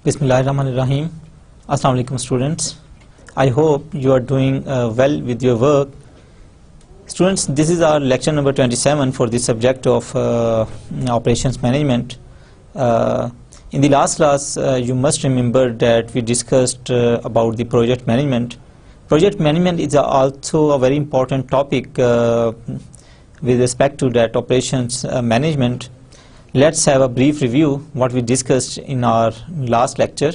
Bismillahirrahmanirrahim. Assalamu alaikum students. I hope you are doing well with your work. Students, this is our lecture number 27 for the subject of operations management. In the last class, you must remember that we discussed about the project management. Project management is also a very important topic with respect to that operations management. Let's have a brief review what we discussed in our last lecture.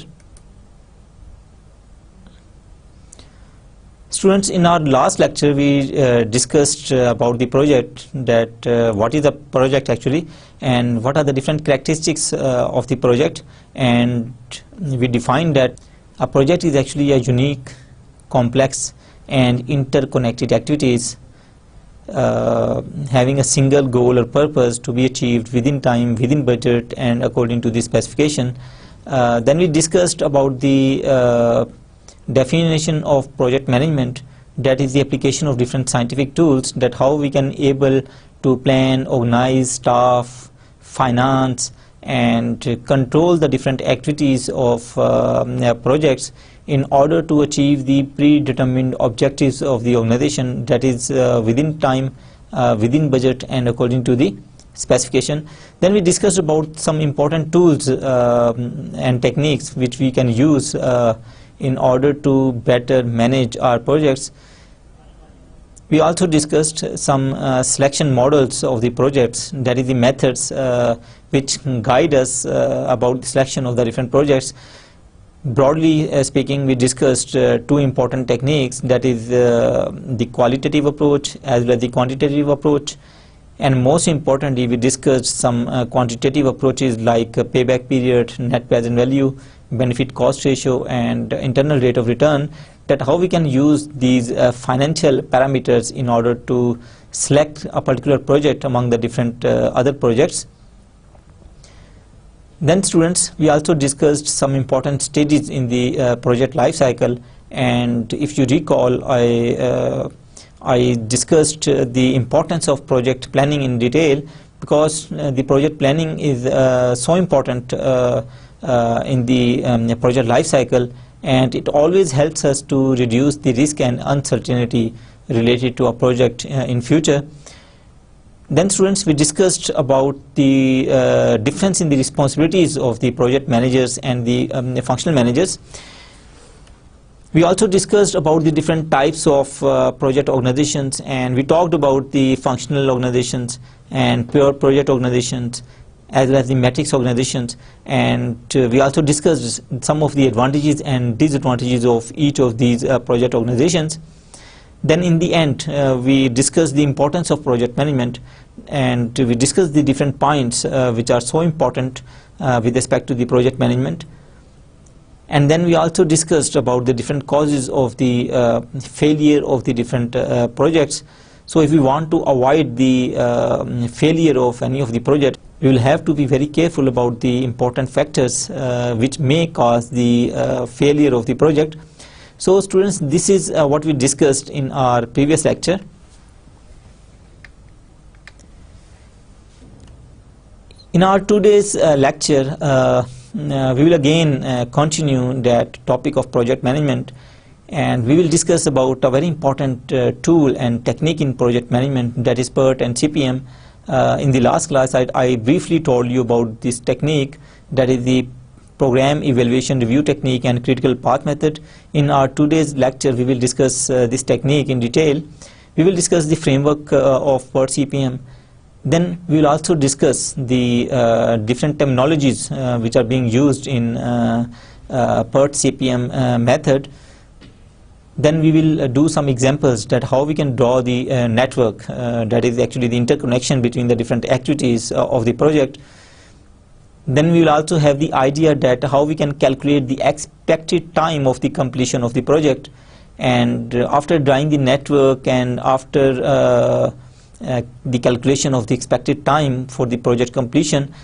Students, in our last lecture we discussed about the project, that what is a project actually and what are the different characteristics of the project, and we defined that a project is actually a unique, complex and interconnected activities having a single goal or purpose to be achieved within time, within budget and according to the specification. Then we discussed about the definition of project management, that is the application of different scientific tools, that how we can able to plan, organize, staff, finance and control the different activities of projects in order to achieve the predetermined objectives of the organization, that is within time, within budget and according to the specification. Then we discussed about some important tools and techniques which we can use in order to better manage our projects. We also discussed some selection models of the projects, that is the methods which guide us about the selection of the different projects. Broadly speaking, we discussed two important techniques, that is the qualitative approach as well as the quantitative approach, and most importantly we discussed some quantitative approaches like payback period, net present value, benefit cost ratio and internal rate of return, that how we can use these financial parameters in order to select a particular project among the different other projects. Then students, we also discussed some important stages in the project life cycle, and if you recall, I discussed the importance of project planning in detail, because the project planning is so important in the project life cycle, and it always helps us to reduce the risk and uncertainty related to a project in future. Then students, we discussed about the difference in the responsibilities of the project managers and the functional managers. We also discussed about the different types of project organizations, and we talked about the functional organizations and pure project organizations as well as the matrix organizations, and we also discussed some of the advantages and disadvantages of each of these project organizations. Then in the end we discussed the importance of project management, and we discussed the different points which are so important with respect to the project management. And then we also discussed about the different causes of the failure of the different projects. So if we want to avoid the failure of any of the project, we will have to be very careful about the important factors which may cause the failure of the project. So students, this is what we discussed in our previous lecture. In our today's lecture, we will again continue that topic of project management, and we will discuss about a very important tool and technique in project management, that is PERT and CPM. In the last class I briefly told you about this technique, that is the program evaluation review technique and critical path method. In our today's lecture we will discuss this technique in detail. We will discuss the framework of PERT CPM. Then we will also discuss the different terminologies which are being used in PERT CPM method. Then we will do some examples that how we can draw the network, that is actually the interconnection between the different activities of the project. Then we will also have the idea that how we can calculate the expected time of the completion of the project, and after drawing the network and after the calculation of the expected time for the project completion,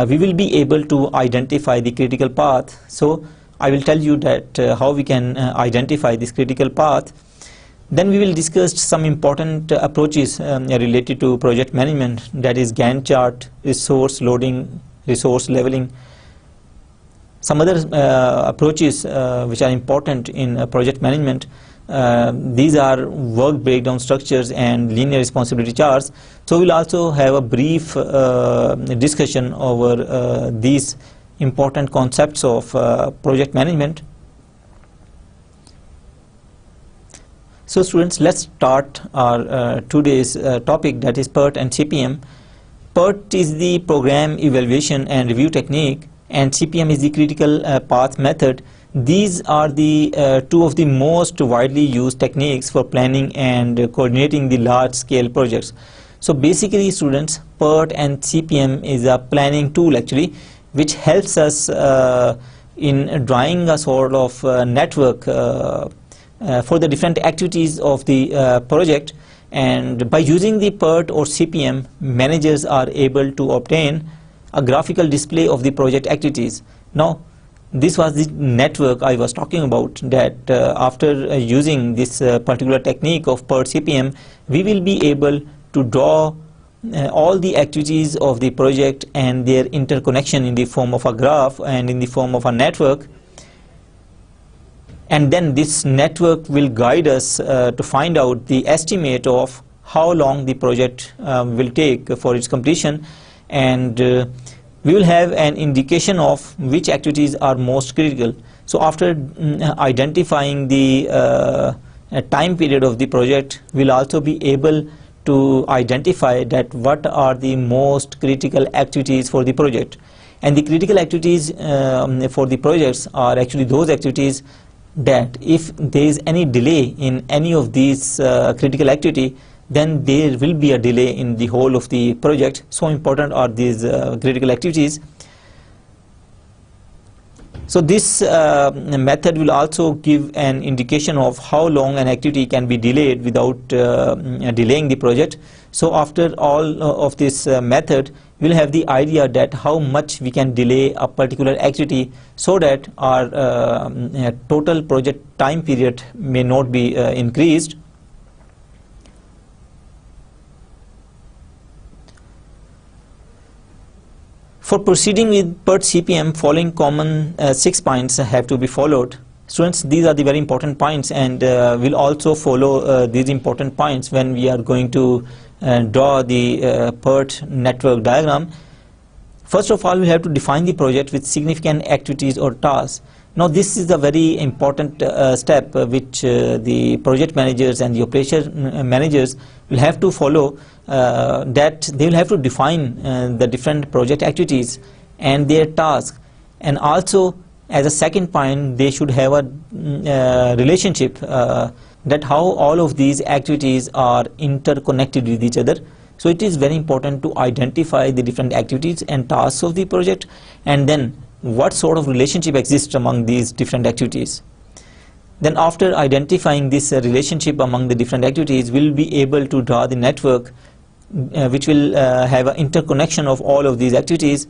we will be able to identify the critical path. So I will tell you that how we can identify this critical path. Then we will discuss some important approaches related to project management, that is Gantt chart, resource loading, resource leveling. Some other approaches which are important in project management, these are work breakdown structures and linear responsibility charts. So we'll also have a brief discussion over these important concepts of project management. So students, let's start our today's topic, that is PERT and CPM. PERT is the program evaluation and review technique, and CPM is the critical path method. These are the two of the most widely used techniques for planning and coordinating the large scale projects. So basically students, PERT and CPM is a planning tool actually, which helps us in drawing a sort of network for the different activities of the project. And by using the PERT or CPM, managers are able to obtain a graphical display of the project activities. Now, this was the network I was talking about, that after using this particular technique of PERT CPM, we will be able to draw all the activities of the project and their interconnection in the form of a graph and in the form of a network. And then this network will guide us to find out the estimate of how long the project will take for its completion, and we will have an indication of which activities are most critical. So after identifying the time period of the project, we will also be able to identify that what are the most critical activities for the project. And the critical activities for the projects are actually those activities that if there is any delay in any of these critical activity, then there will be a delay in the whole of the project. So important are these critical activities. So this method will also give an indication of how long an activity can be delayed without delaying the project. So after all of this method, we will have the idea that how much we can delay a particular activity, so that our total project time period may not be increased. For proceeding with PERT CPM, following common 6 points have to be followed. Students, these are the very important points, and we'll also follow these important points when we are going to draw the PERT network diagram. First of all, we have to define the project with significant activities or tasks. Now this is a very important step which the project managers and the operation managers will have to follow, that they will have to define the different project activities and their tasks, and also as a second point, they should have a relationship, that how all of these activities are interconnected with each other. So it is very important to identify the different activities and tasks of the project, and then what sort of relationship exists among these different activities. Then after identifying this relationship among the different activities, we will be able to draw the network which will have an interconnection of all of these activities.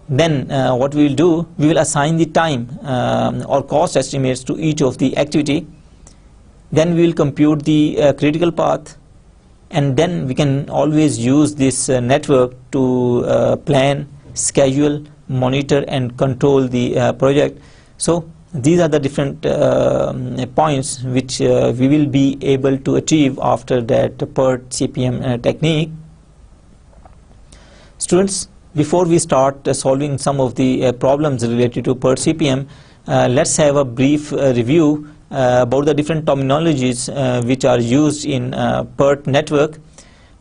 Then what we will do, we will assign the time or cost estimates to each of the activity. Then we will compute the critical path, and then we can always use this network to plan, schedule, monitor and control the project. So these are the different points which we will be able to achieve after that PERT CPM technique. Students, before we start solving some of the problems related to PERT CPM, let's have a brief review about the different terminologies which are used in PERT network.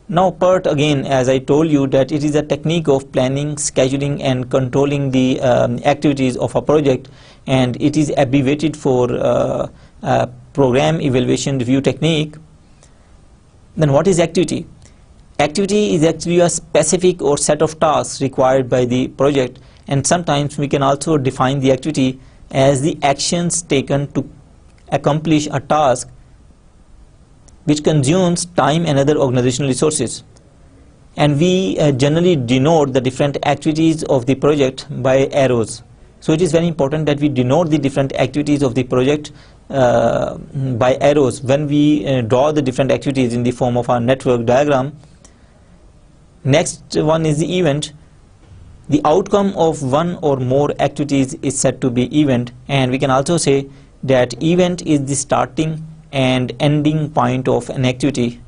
Now PERT, again, as I told you, that it is a technique of planning, scheduling and controlling the activities of a project, and it is abbreviated for program evaluation review technique. Then what is activity? Activity is actually a specific or set of tasks required by the project, and sometimes we can also define the activity as the actions taken to accomplish a task which consumes time and other organizational resources. And we generally denote the different activities of the project by arrows. So it is very important that we denote the different activities of the project by arrows when we draw the different activities in the form of our network diagram. Next one is the event. The outcome of one or more activities is said to be event, and we can also say that event is the starting and ending point of an activity.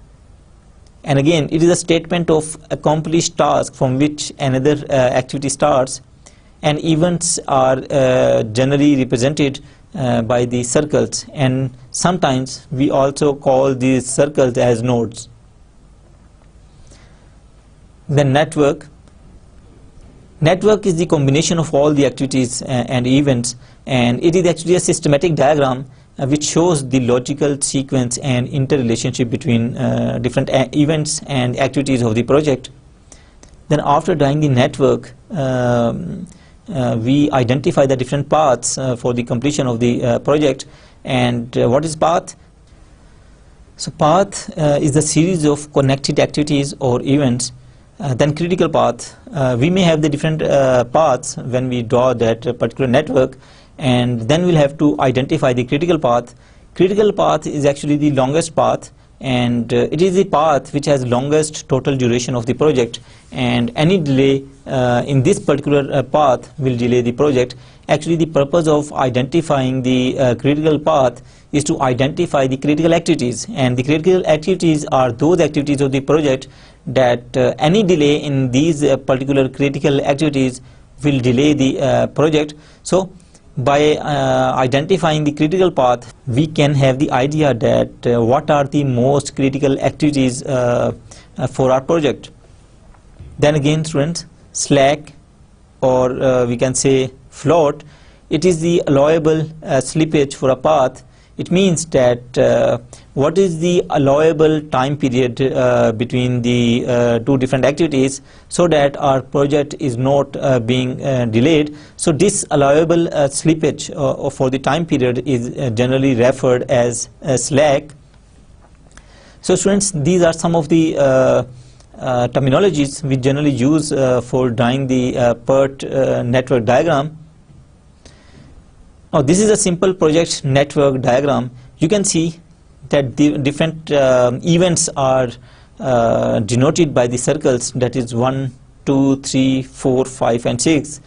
And again, it is a statement of accomplished task from which another activity starts, and events are generally represented by the circles, and sometimes we also call these circles as nodes. The network is the combination of all the activities and events, and it is actually a systematic diagram which shows the logical sequence and interrelationship between different events and activities of the project. Then after drawing the network, we identify the different paths for the completion of the project. And what is path? So path is the series of connected activities or events. Then critical path, we may have the different paths when we draw that particular network, and then we'll have to identify the critical path. Critical path is actually the longest path, and it is the path which has longest total duration of the project, and any delay in this particular path will delay the project. Actually, the purpose of identifying the critical path is to identify the critical activities, and the critical activities are those activities of the project that any delay in these particular critical activities will delay the project. So by identifying the critical path, we can have the idea that what are the most critical activities for our project. Then again, students, slack, or we can say float, it is the allowable slippage for a path. It means that what is the allowable time period between the two different activities, so that our project is not being delayed. So this allowable slippage for the time period is generally referred as slack. So students, these are some of the terminologies we generally use for drawing the PERT network diagram. Now this is a simple project network diagram. You can see that the different events are denoted by the circles, that is 1, 2, 3, 4, 5 and 6.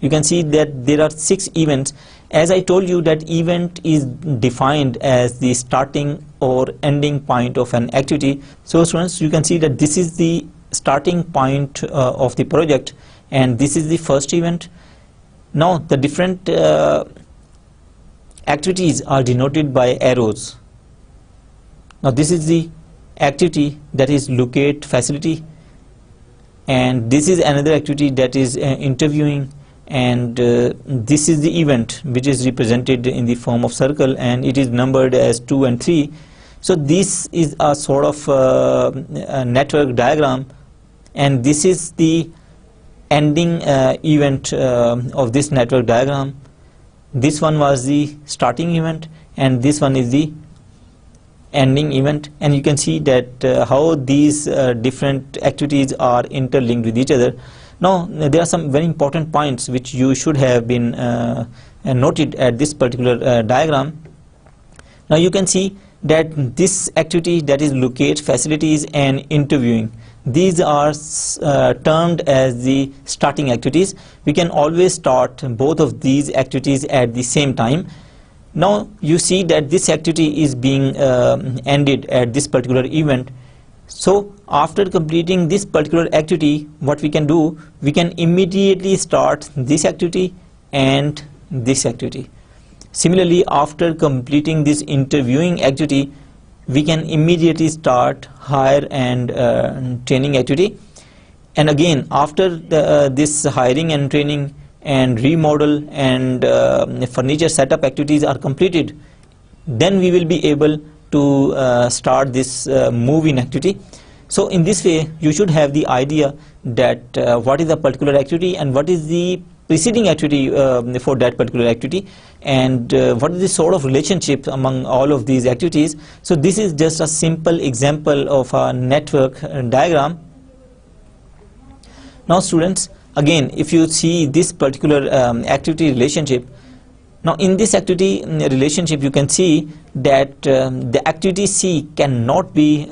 You can see that there are 6 events. As I told you, that event is defined as the starting or ending point of an activity. So students, you can see that this is the starting point of the project, and this is the first event. Now the different activities are denoted by arrows. Now this is the activity, that is locate facility, and this is another activity, that is interviewing, and this is the event which is represented in the form of circle, and it is numbered as 2 and 3. So this is a sort of a network diagram, and this is the ending event of this network diagram. This one was the starting event, and this one is the ending event, and you can see that how these different activities are interlinked with each other. Now there are some very important points which you should have been noted at this particular diagram. Now you can see that this activity, that is locate facilities and interviewing, these are termed as the starting activities. We can always start both of these activities at the same time. Now you see that this activity is being ended at this particular event. So after completing this particular activity, what we can do, we can immediately start this activity and this activity. Similarly, after completing this interviewing activity, we can immediately start hire and training activity. And again, after this hiring and training and remodel and furniture setup activities are completed, then we will be able to start this move-in activity. So in this way, you should have the idea that what is a particular activity and what is the preceding activity for that particular activity, and what is the sort of relationship among all of these activities. So this is just a simple example of a network diagram. Now students, again, if you see this particular activity relationship, now in this activity relationship, you can see that the activity C cannot be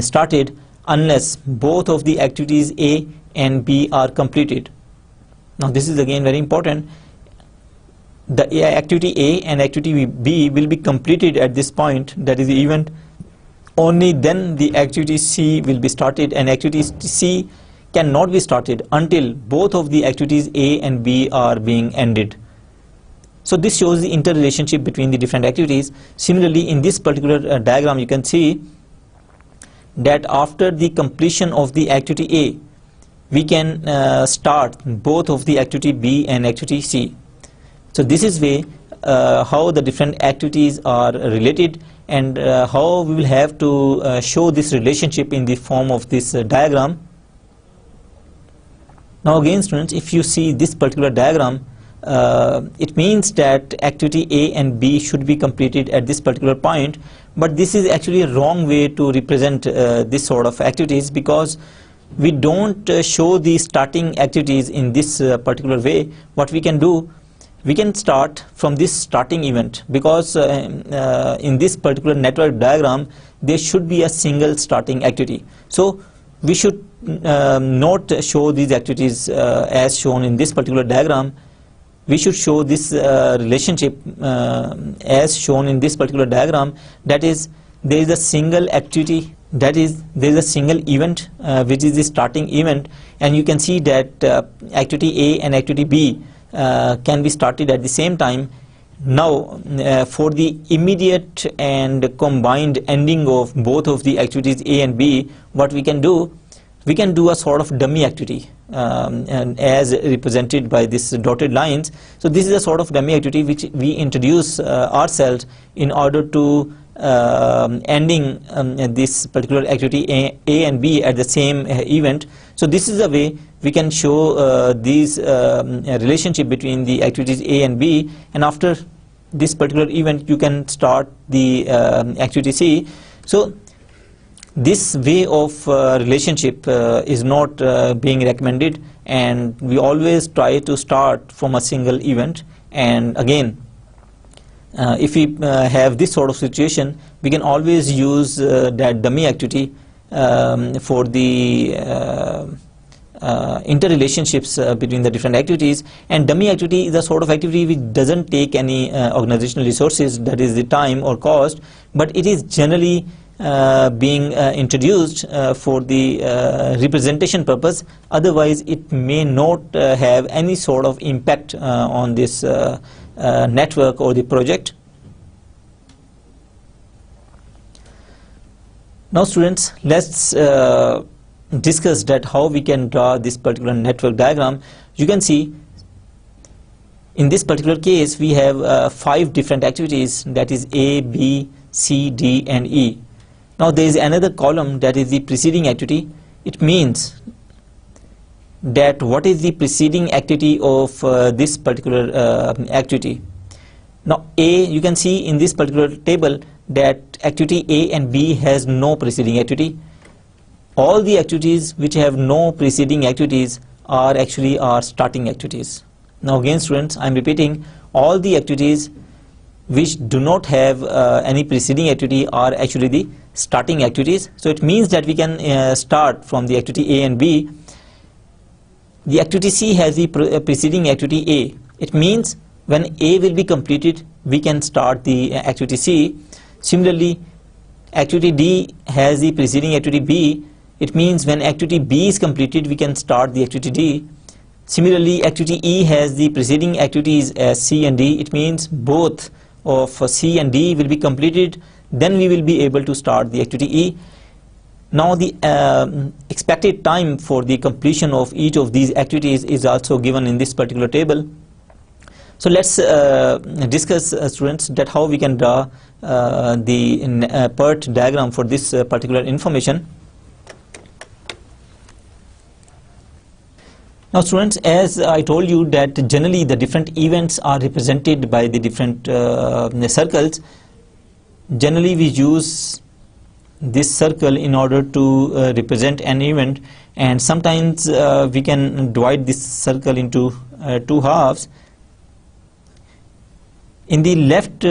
started unless both of the activities A and B are completed. Now this is again very important. The activity A and activity B will be completed at this point, that is the event. Only then the activity C will be started, and activity C cannot be started until both of the activities A and B are being ended. So this shows the interrelationship between the different activities. Similarly, in this particular diagram, you can see that after the completion of the activity A, we can start both of the activity B and activity C. So this is way how the different activities are related, and how we will have to show this relationship in the form of this diagram. Now again, students, if you see this particular diagram, it means that activity A and B should be completed at this particular point, but this is actually a wrong way to represent this sort of activities, because we don't show the starting activities in this particular way. What we can do, we can start from this starting event, because in this particular network diagram there should be a single starting activity. So we should not show these activities as shown in this particular diagram. We should show this relationship as shown in this particular diagram, that is, there is a single activity, that is, there is a single event which is the starting event, and you can see that activity A and activity B can be started at the same time. Now for the immediate and combined ending of both of the activities A and B, what we can do, we can do a sort of dummy activity, and as represented by this dotted lines. So this is a sort of dummy activity which we introduce ourselves in order to ending this particular activity A and B at the same event. So this is a way we can show these relationship between the activities A and B, and after this particular event you can start the activity C. So this way of relationship is not being recommended, and we always try to start from a single event. And again, if we have this sort of situation, we can always use that dummy activity for the interrelationships between the different activities. And dummy activity is a sort of activity which doesn't take any organizational resources, that is the time or cost, but it is generally being introduced for the representation purpose. Otherwise it may not have any sort of impact on this network or the project. Now students, let's discuss that how we can draw this particular network diagram. You can see in this particular case we have 5 different activities, that is A, B, C, D and E. Now there is another column, that is the preceding activity. It means that what is the preceding activity of this particular activity. Now A, you can see in this particular table that activity A and B has no preceding activity. All the activities which have no preceding activities are actually our starting activities. Now again students, I am repeating, all the activities which do not have any preceding activity are actually the starting activities. So it means that we can start from the activity A and B. The activity C has the preceding activity A. It means when A will be completed, we can start the activity C. Similarly, activity D has the preceding activity B. It means when activity B is completed, we can start the activity D. Similarly, activity E has the preceding activities as C and D. It means both of C and D will be completed, then we will be able to start the activity E. Now the expected time for the completion of each of these activities is also given in this particular table. So let's discuss students that how we can draw the PERT diagram for this particular information. Now students, as I told you that generally the different events are represented by the different circles. Generally we use this circle in order to represent an event, and sometimes we can divide this circle into 2 halves. In the left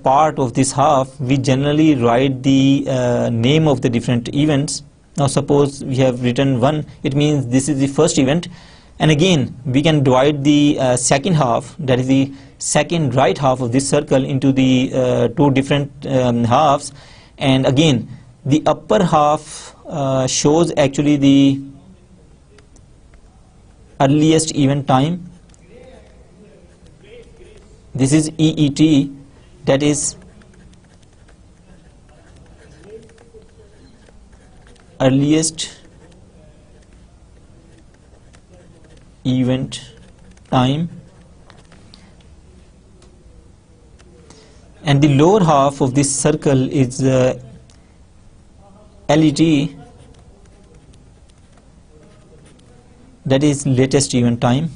part of this half, we generally write the name of the different events. Now suppose we have written 1, it means this is the first event. And again we can divide the second half, that is the second right half of this circle, into the two different halves. And again the upper half shows actually the earliest event time. This is EET, that is earliest event time, and the lower half of this circle is LET, that is latest event time.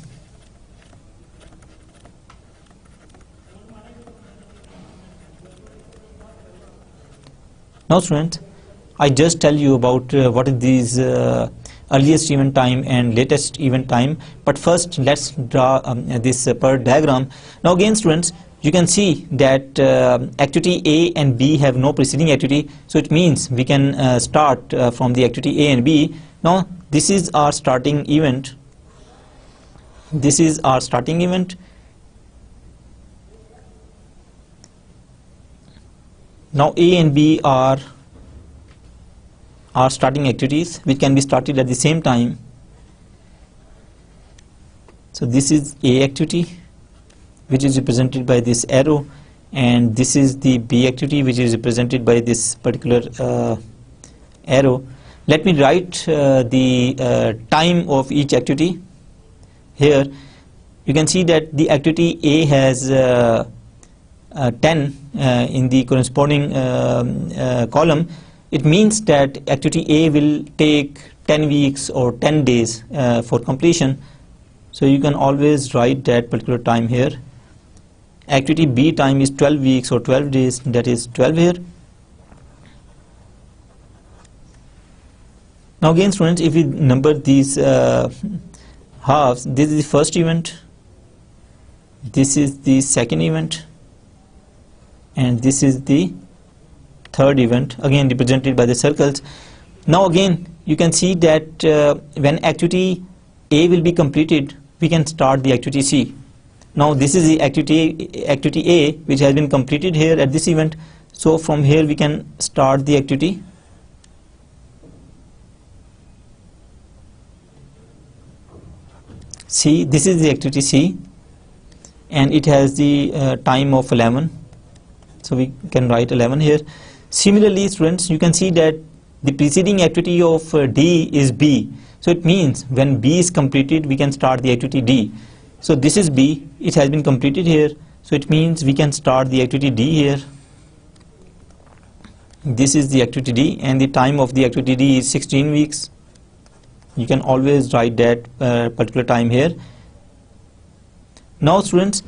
Now students, I just tell you about what is these earliest event time and latest event time, but first let's draw this per diagram. Now again students, you can see that activity A and B have no preceding activity, so it means we can start from the activity A and B. Now this is our starting event. This is our starting event. Now A and B are starting activities which can be started at the same time. So this is A activity, which is represented by this arrow, and this is the B activity, which is represented by this particular arrow. Let me write the time of each activity. Here you can see that the activity A has 10 in the corresponding column. It means that activity A will take 10 weeks or 10 days for completion. So you can always write that particular time here. Activity B time is 12 weeks or 12 days, that is 12 here. Now again students, if we number these halves, this is the first event, this is the second event, and this is the third event, again represented by the circles. Now again you can see that when activity A will be completed, we can start the activity C. Now this is the activity A which has been completed here at this event, so from here we can start the activity C. This is the activity C, and it has the time of 11, so we can write 11 here. Similarly students, you can see that the preceding activity of D is B, so it means when B is completed we can start the activity D. So this is B, it has been completed here, so it means we can start the activity D here. This is the activity D, and the time of the activity D is 16 weeks. You can always write that particular time here. Now students,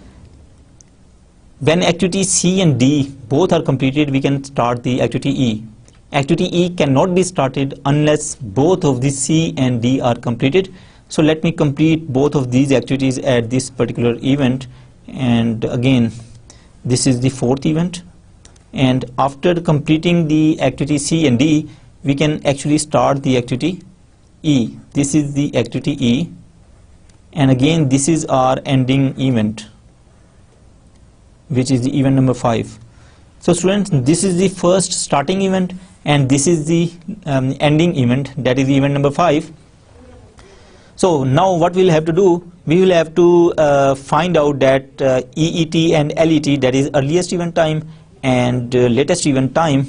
when activity C and D both are completed, we can start the activity E. Activity E cannot be started unless both of the C and D are completed. So let me complete both of these activities at this particular event, and again this is the fourth event, and after completing the activity C and D we can actually start the activity E. This is the activity E, and again this is our ending event, which is the event number 5. So students, this is the first starting event and this is the ending event, that is the event number 5. So now what we'll have to do, we will have to find out that EET and LET, that is earliest event time and latest event time,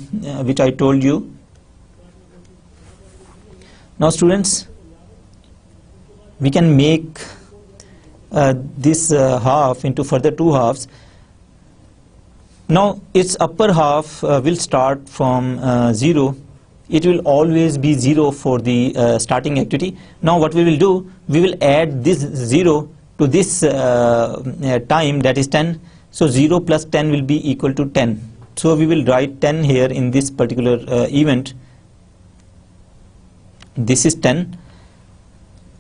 which I told you. Now students, we can make this half into further two halves. Now its upper half will start from 0. It will always be 0 for the starting activity. Now what we will do, we will add this 0 to this time, that is 10. So 0 plus 10 will be equal to 10. So we will write 10 here in this particular event. This is 10.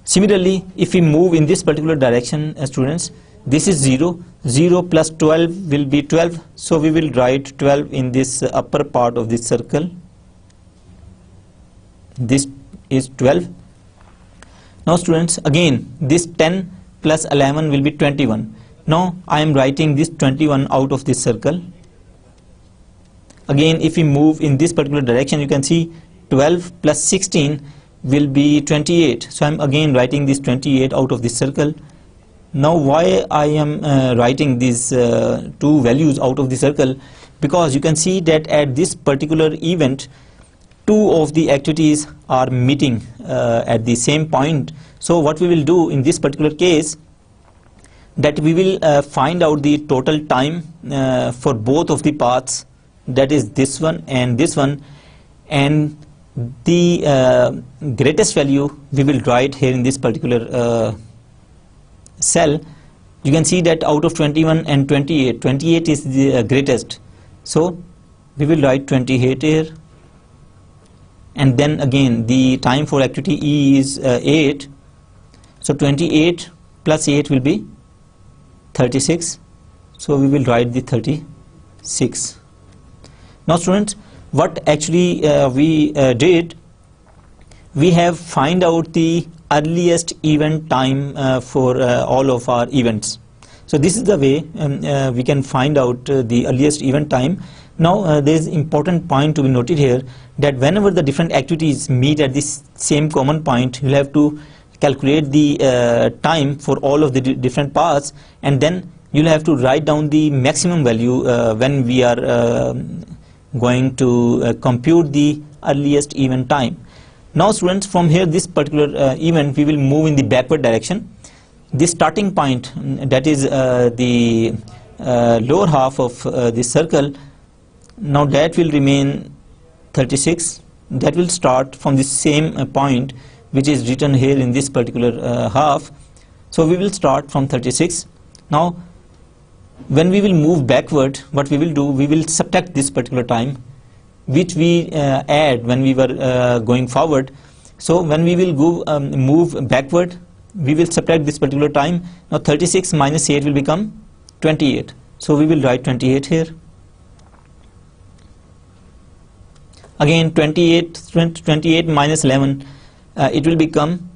Similarly, if we move in this particular direction, students, this is 0. 0 plus 12 will be 12. So we will write 12 in this upper part of this circle. This is 12. Now students, again this 10 plus 11 will be 21. Now I am writing this 21 out of this circle. Again, if we move in this particular direction, you can see 12 plus 16 will be 28. So I am again writing this 28 out of this circle. Now why I am writing these two values out of the circle? Because you can see that at this particular event, two of the activities are meeting at the same point. So what we will do in this particular case, that we will find out the total time for both of the paths, that is this one, and the greatest value we will write here in this particular cell. You can see that out of 21 and 28, 28 is the greatest. So we will write 28 here, and then again the time for activity E is 8. So 28 plus 8 will be 36. So we will write the 36. Now students, what actually we did, we have find out the earliest event time for all of our events. So this is the way we can find out the earliest event time. Now there is important point to be noted here, that whenever the different activities meet at this same common point, you will have to calculate the time for all of the different paths, and then you will have to write down the maximum value when we are going to compute the earliest event time. Now students, from here this particular event, we will move in the backward direction. This starting point, that is the lower half of this circle, now that will remain 36. That will start from the same point which is written here in this particular half. So we will start from 36. Now when we will move backward, what we will do, we will subtract this particular time which we add when we were going forward. So when we will go move backward, we will subtract this particular time. Now 36 minus 8 will become 28. So we will write 28 here. Again 28 minus 11, it will become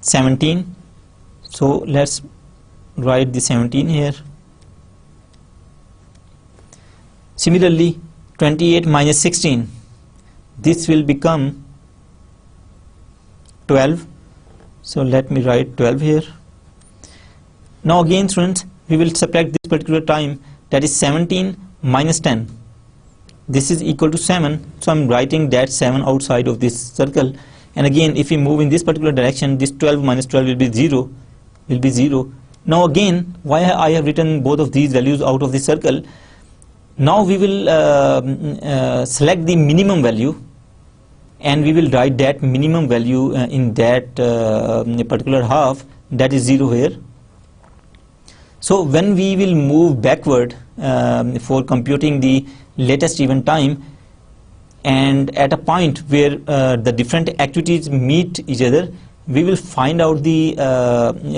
17. So let's write the 17 here. Similarly 28 minus 16, this will become 12. So let me write 12 here. Now again students, we will subtract this particular time, that is 17 minus 10. This is equal to 7. So I'm writing that 7 outside of this circle. And again, if we move in this particular direction, this 12 minus 12 will be 0. Now again, why I have written both of these values out of the circle? Now we will select the minimum value, and we will write that minimum value in that particular half, that is 0 here. So when we will move backward for computing the latest event time, and at a point where the different activities meet each other, we will find out the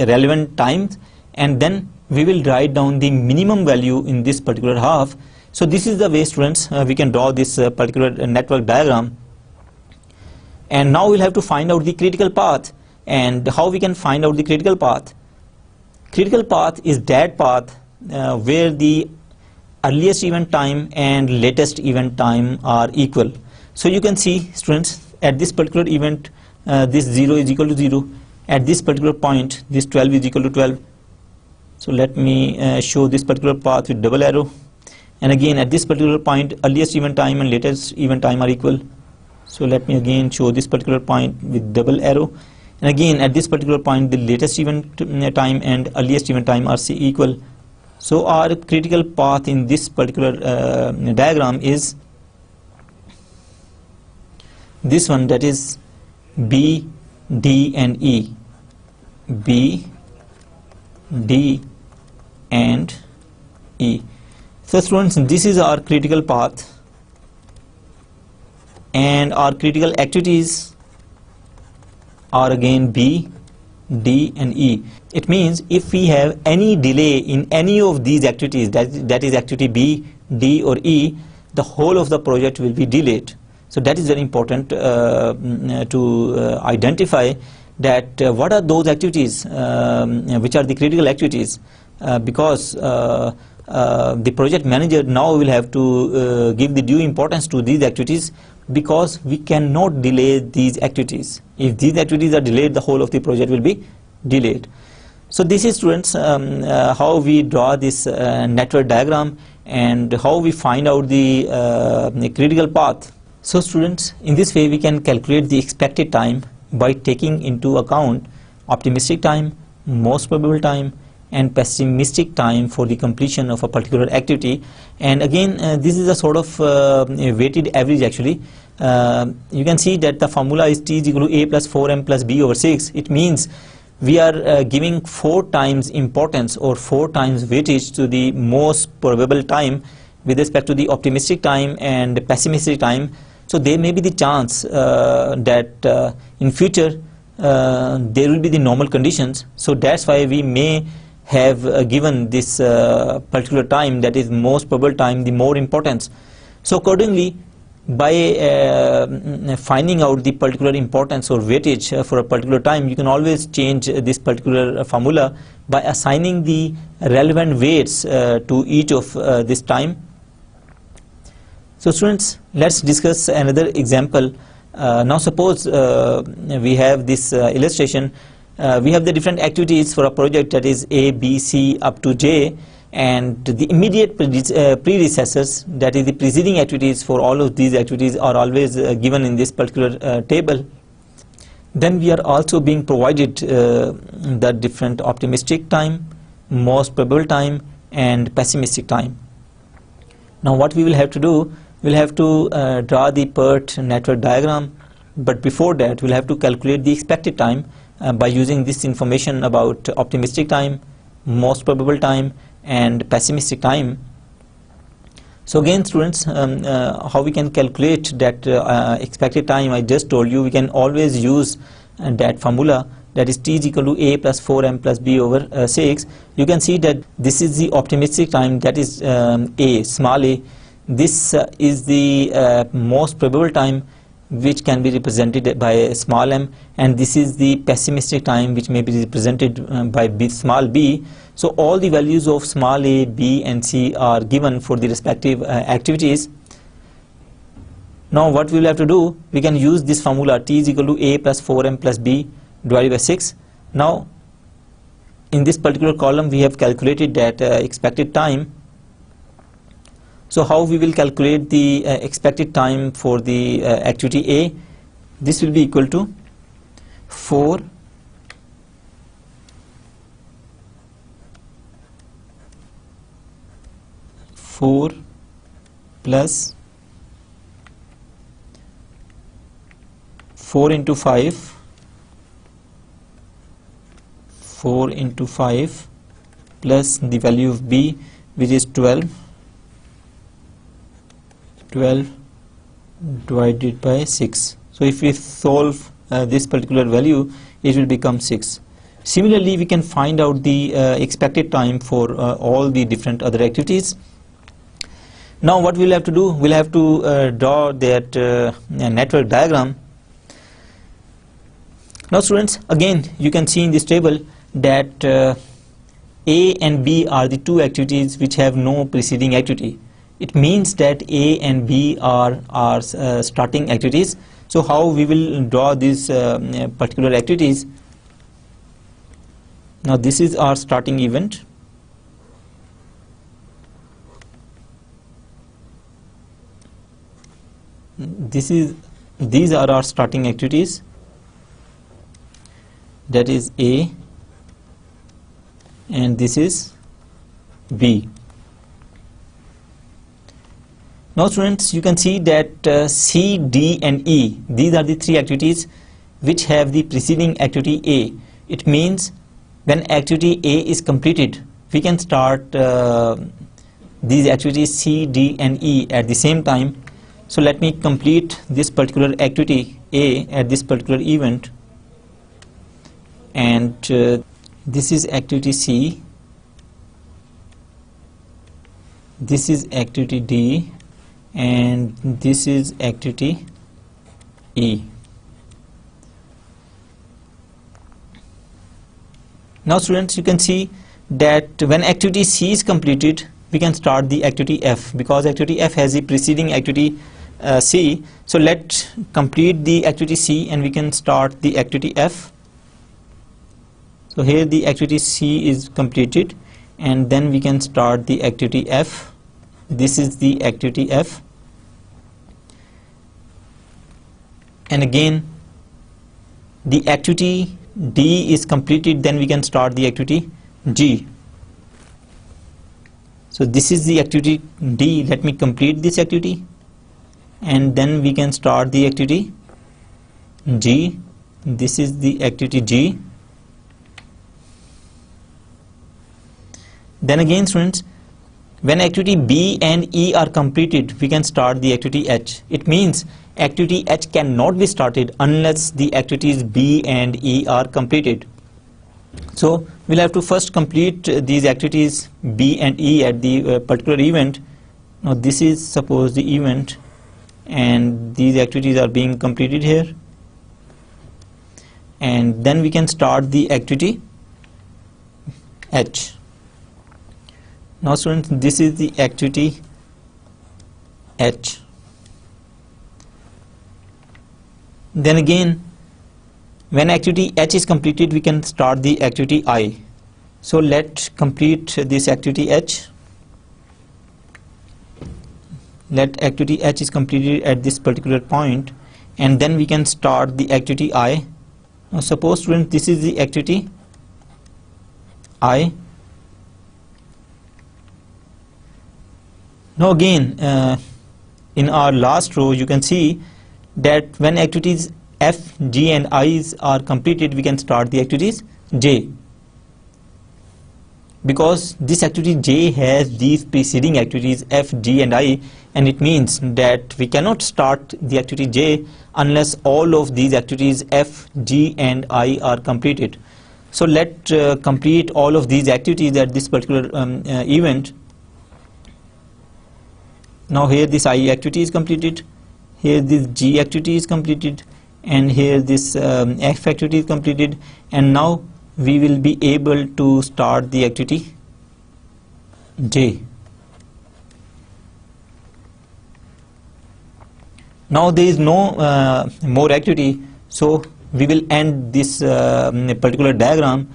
relevant times, and then we will write down the minimum value in this particular half. So this is the way students we can draw this particular network diagram. And now we'll have to find out the critical path. And how we can find out the critical path? Critical path is that path where the earliest event time and latest event time are equal. So you can see students, at this particular event this 0 is equal to 0. At this particular point this 12 is equal to 12. So let me show this particular path with double arrow. And again at this particular point, earliest event time and latest event time are equal. So let me again show this particular point with double arrow. And again at this particular point, the latest event time and earliest event time are equal. So our critical path in this particular diagram is this one, that is B, D and E. B, D and E. So students, this is our critical path, and our critical activities are again B, D and E. It means if we have any delay in any of these activities, that is activity B, D or E, the whole of the project will be delayed. So that is very important to identify that what are those activities which are the critical activities, because the project manager now will have to give the due importance to these activities, because we cannot delay these activities. If these activities are delayed, the whole of the project will be delayed. So this is, students, how we draw this network diagram and how we find out the critical path. So students, in this way we can calculate the expected time by taking into account optimistic time, most probable time, and pessimistic time for the completion of a particular activity. And again, this is a sort of weighted average actually. You can see that the formula is T is equal to A plus 4M plus B over 6. It means we are giving 4 times importance or 4 times weightage to the most probable time with respect to the optimistic time and pessimistic time. So there may be the chance that in future there will be the normal conditions. So that's why we may have given this particular time, that is most probable time, the more importance. So accordingly, by finding out the particular importance or weightage for a particular time, you can always change this particular formula by assigning the relevant weights to each of this time. So students, let's discuss another example. Now suppose we have this illustration. We have the different activities for a project, that is A, B, C up to J, and the immediate predecessors, that is the preceding activities for all of these activities, are always given in this particular table. Then we are also being provided the different optimistic time, most probable time, and pessimistic time. Now what we will have to do, we'll have to draw the PERT network diagram, but before that we'll have to calculate the expected time by using this information about optimistic time, most probable time, and pessimistic time. So again, students, how we can calculate that expected time, I just told you, we can always use that formula, that is T is equal to A plus 4M plus B over 6. You can see that this is the optimistic time, that is A, small a. This is the most probable time, which can be represented by small m, and this is the pessimistic time, which may be represented by small b. So all the values of small a, b, and c are given for the respective activities. Now what we will have to do, we can use this formula T is equal to A plus 4M plus B divided by 6. Now in this particular column we have calculated that expected time. So how we will calculate the expected time for the activity A? This will be equal to 4 plus 4 into 5 plus the value of B, which is 12 divided by 6. So if we solve this particular value, it will become 6. Similarly, we can find out the expected time for all the different other activities. Now what we'll have to do, we'll have to draw that network diagram. Now students, again you can see in this table that A and B are the two activities which have no preceding activity. It means that A and B are starting activities. So how we will draw these particular activities? Now this is our starting event. These are our starting activities, that is A, and this is B. Now students, you can see that C, D, and E, these are the three activities which have the preceding activity A. It means when activity A is completed, we can start these activities C, D, and E at the same time. So let me complete this particular activity A at this particular event, and this is activity C, this is activity D, and this is activity E. Now students, you can see that when activity C is completed, we can start the activity F, because activity F has the preceding activity C. So let's complete the activity C and we can start the activity F. So here the activity C is completed and then we can start the activity F. This is the activity F. And again the activity D is completed, then we can start the activity G. So this is the activity D. Let me complete this activity and then we can start the activity G. This is the activity G. Then again students, when activity B and E are completed, we can start the activity H. It means activity H cannot be started unless the activities B and E are completed. So we'll have to first complete these activities B and E at the particular event. Now this is suppose the event and these activities are being completed here, and then we can start the activity H. Now students, this is the activity H. Then again when activity H is completed, we can start the activity I. So let's complete this activity H. Let activity H is completed at this particular point and then we can start the activity I. Now suppose students, this is the activity I. Now again in our last row you can see that when activities F, G and I's are completed, we can start the activities J, because this activity J has these preceding activities F, G and I, and it means that we cannot start the activity J unless all of these activities F, G and I are completed. So let's complete all of these activities at this particular event. Now here this I activity is completed, here this G activity is completed, and here this F activity is completed, and now we will be able to start the activity J. Now there is no more activity, so we will end this particular diagram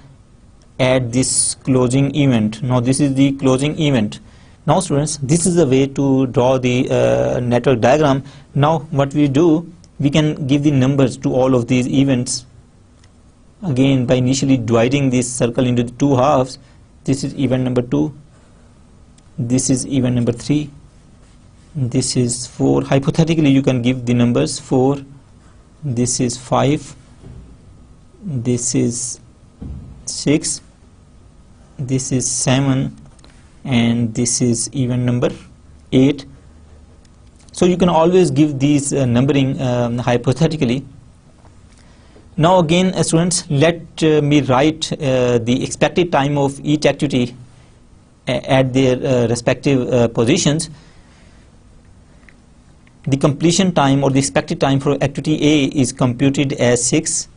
at this closing event. Now this is the closing event. Now students, this is the way to draw the network diagram. Now what we do, we can give the numbers to all of these events again by initially dividing this circle into the two halves. This is event number 2, this is event number 3, this is 4. Hypothetically you can give the numbers 4, this is 5, this is 6, this is 7, and this is event number 8. So you can always give these numbering hypothetically. Now again students, let me write the expected time of each activity at their respective positions. The completion time or the expected time for activity A is computed as 6.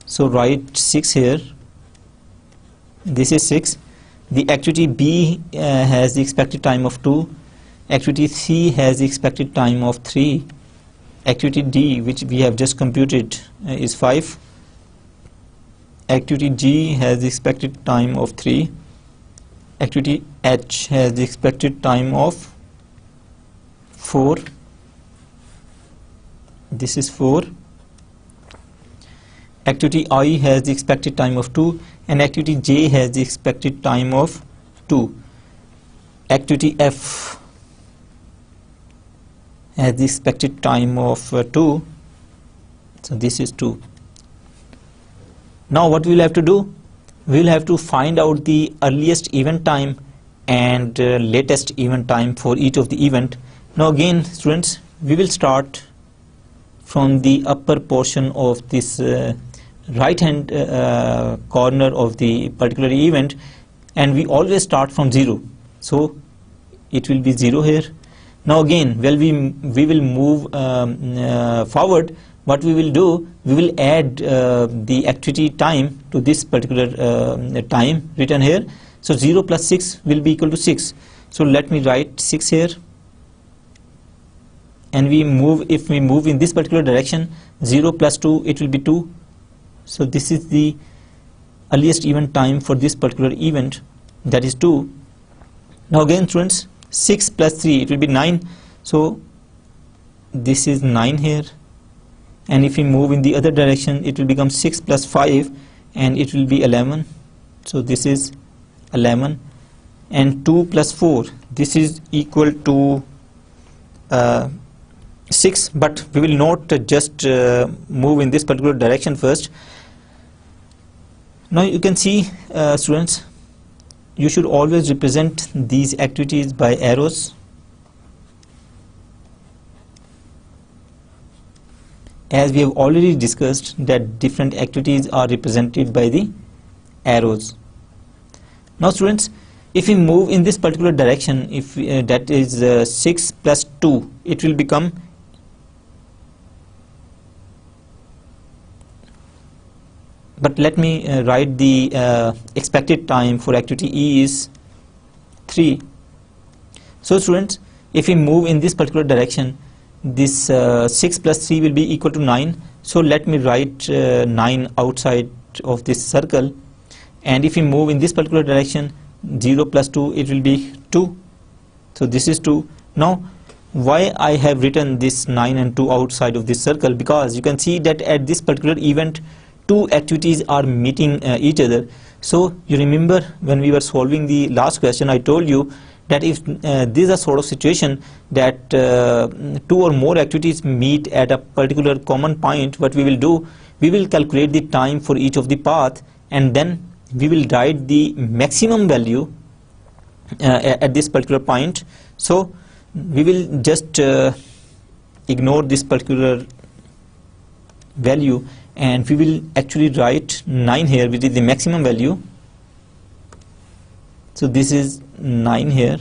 So write 6 here, this is 6. The activity B has the expected time of 2. Activity C has the expected time of 3. Activity D, which we have just computed, is 5. Activity G has the expected time of 3. Activity H has the expected time of 4. This is 4. Activity I has the expected time of 2, and activity J has the expected time of 2. Activity F has the expected time of 2, so this is 2. Now what we will have to do, we will have to find out the earliest event time and latest event time for each of the event. Now again students, we will start from the upper portion of this right hand corner of the particular event, and we always start from 0, so it will be 0 here. Now again, well, we will move forward, what we will do, we will add the activity time to this particular time written here. So 0 plus 6 will be equal to 6. So let me write 6 here, and if we move in this particular direction, 0 plus 2, it will be 2. So this is the earliest event time for this particular event, that is 2. Now again students, 6 plus 3, it will be 9. So this is 9 here, and if we move in the other direction, it will become 6 plus 5, and it will be 11. So this is 11, and 2 plus 4, this is equal to 6, but we will not just move in this particular direction first. Now you can see students, you should always represent these activities by arrows. As we have already discussed that different activities are represented by the arrows. Now students, if we move in this particular direction, if that is 6 plus 2, it will become but let me write the expected time for activity E is 3. So students, if we move in this particular direction, this 6 plus 3 will be equal to 9. So let me write 9 outside of this circle, and if we move in this particular direction, 0 plus 2, it will be 2. So this is 2. Now why I have written this 9 and 2 outside of this circle? Because you can see that at this particular event, two activities are meeting each other. So you remember when we were solving the last question, I told you that if this is a sort of situation that two or more activities meet at a particular common point, what we will do, we will calculate the time for each of the path, and then we will write the maximum value at this particular point. So we will just ignore this particular value, and we will actually write 9 here, which is the maximum value. So this is 9 here.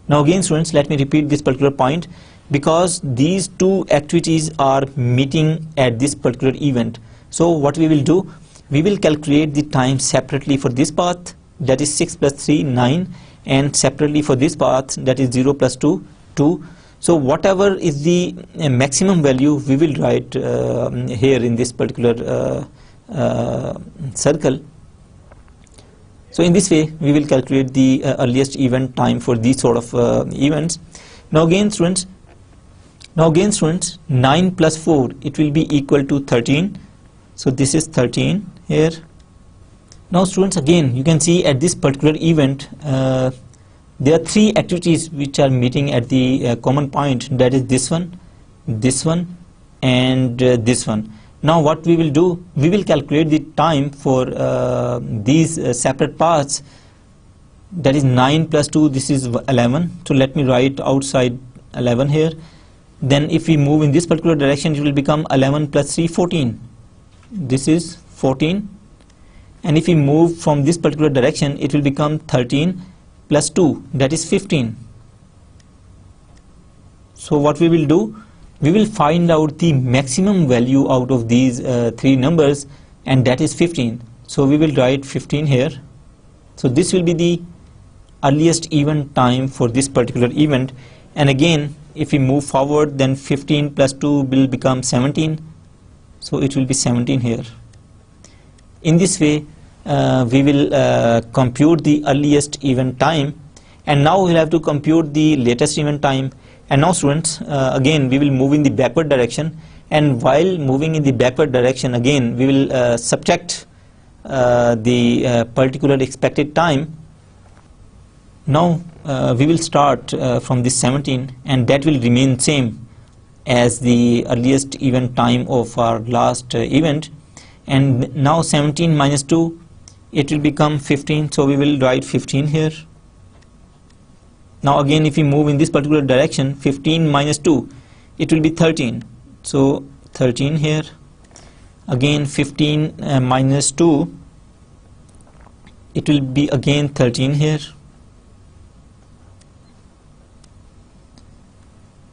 Now again students, let me repeat this particular point, because these two activities are meeting at this particular event. So what we will do, we will calculate the time separately for this path, that is 6 plus 3, 9, and separately for this path, that is 0 plus 2, 2. So whatever is the maximum value, we will write here in this particular circle. So in this way, we will calculate the earliest event time for these sort of events. Now again students, 9 plus 4, it will be equal to 13. So this is 13 here. Now students, again you can see at this particular event, there are three activities which are meeting at the common point, that is this one, and this one. Now what we will do, we will calculate the time for these separate paths, that is 9 plus 2, this is 11. So let me write outside 11 here. Then if we move in this particular direction, it will become 11 plus 3, 14. This is 14. And if we move from this particular direction, it will become 13 plus 2, that is 15. So what we will do, we will find out the maximum value out of these three numbers, and that is 15. So we will write 15 here. So this will be the earliest event time for this particular event. And again, if we move forward, then 15 plus 2 will become 17. So it will be 17 here. In this way, we will compute the earliest event time, and now we'll have to compute the latest event time. And now students, again we will move in the backward direction, and while moving in the backward direction, again we will subtract the particular expected time. Now we will start from this 17, and that will remain same as the earliest event time of our last event. And now 17 minus 2, it will become 15. So we will write 15 here. Now again, if we move in this particular direction, 15 minus 2, it will be 13. So 13 here. Again 15 minus 2, it will be again 13 here.